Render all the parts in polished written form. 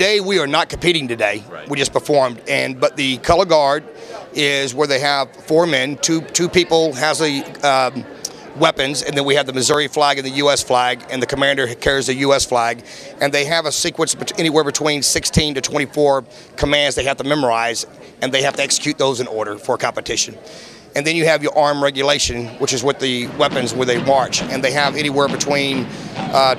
today we are not competing today. Right. We just performed, but the color guard is where they have 4 men. Two people has the weapons, and then we have the Missouri flag and the U.S. flag, and the commander carries the U.S. flag, and they have a sequence anywhere between 16 to 24 commands they have to memorize, and they have to execute those in order for a competition. And then you have your arm regulation, which is with the weapons where they march, and they have anywhere between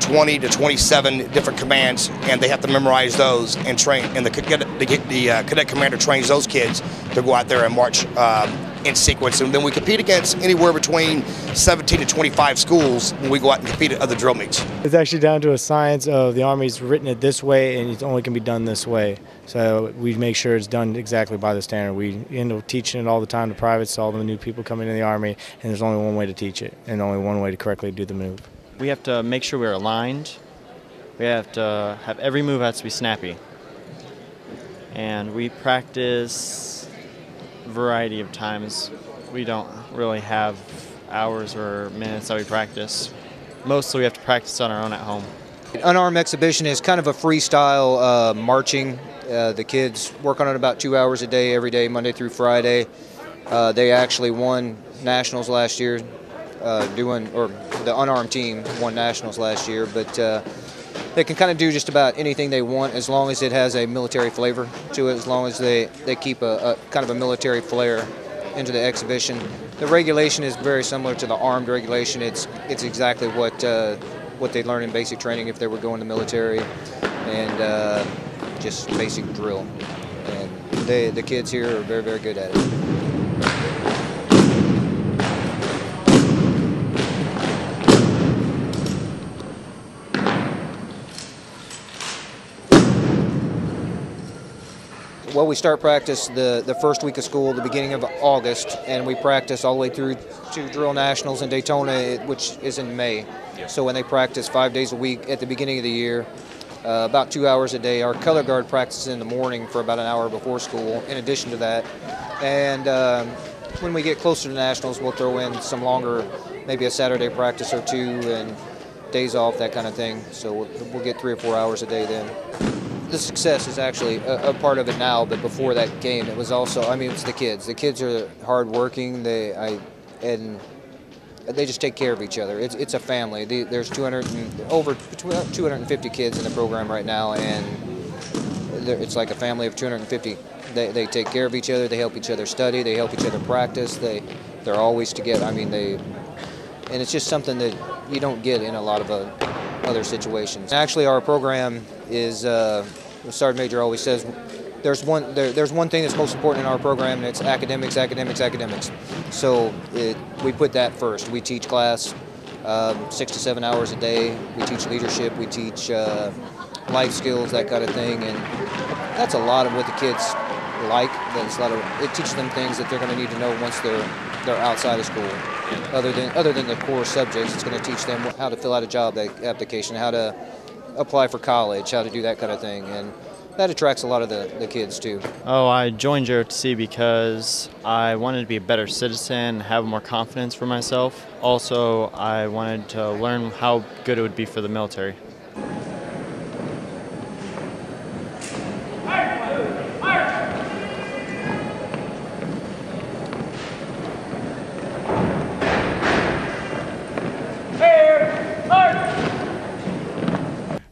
20 to 27 different commands, and they have to memorize those and train. And the cadet commander trains those kids to go out there and march in sequence. And then we compete against anywhere between 17 to 25 schools when we go out and compete at other drill meets. It's actually down to a science of the Army's written it this way, and it only can be done this way. So we make sure it's done exactly by the standard. We end up teaching it all the time to privates, to all the new people coming into the Army, and there's only one way to teach it, and only one way to correctly do the move. We have to make sure we're aligned. We have to have every move has to be snappy. And we practice a variety of times. We don't really have hours or minutes that we practice. Mostly we have to practice on our own at home. Unarmed exhibition is kind of a freestyle marching. The kids work on it about 2 hours a day, every day, Monday through Friday. They actually won nationals last year, the unarmed team won nationals last year, but they can kind of do just about anything they want as long as it has a military flavor to it, as long as they keep a kind of a military flair into the exhibition. The regulation is very similar to the armed regulation. It's exactly what they learn in basic training if they were going to military, and just basic drill. And the kids here are very, very good at it. Well, we start practice the first week of school, the beginning of August, and we practice all the way through to Drill Nationals in Daytona, which is in May. Yeah. So when they practice 5 days a week at the beginning of the year, about 2 hours a day. Our color guard practices in the morning for about an hour before school, in addition to that. And when we get closer to Nationals, we'll throw in some longer, maybe a Saturday practice or two, and days off, that kind of thing. So we'll get 3 or 4 hours a day then. The success is actually a part of it now, but before that game, it was also, I mean, it's the kids. The kids are hardworking, and they just take care of each other. It's a family. There's over 250 kids in the program right now, and it's like a family of 250. They take care of each other, they help each other study, they help each other practice, they're always together. I mean, and it's just something that you don't get in a lot of other situations. Actually, our program is, the Sergeant Major always says, there's one thing that's most important in our program, and it's academics, academics, academics. So we put that first. We teach class 6 to 7 hours a day. We teach leadership. We teach life skills, that kind of thing, and that's a lot of what the kids like. It teaches them things that they're going to need to know once they're outside of school. Other than the core subjects, it's going to teach them how to fill out a job application, how to apply for college, how to do that kind of thing, and that attracts a lot of the kids too. Oh, I joined JROTC because I wanted to be a better citizen, have more confidence for myself. Also, I wanted to learn how good it would be for the military.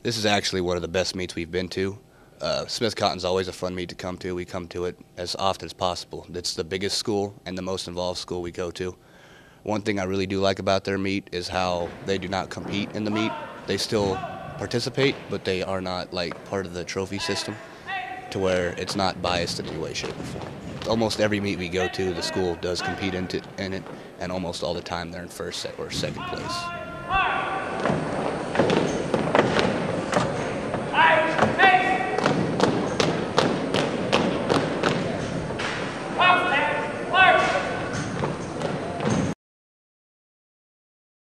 This is actually one of the best meets we've been to. Smith Cotton's always a fun meet to come to. We come to it as often as possible. It's the biggest school and the most involved school we go to. One thing I really do like about their meet is how they do not compete in the meet. They still participate, but they are not like part of the trophy system to where it's not biased in any way, shape, or form. Almost every meet we go to, the school does compete in it, and almost all the time they're in first or second place.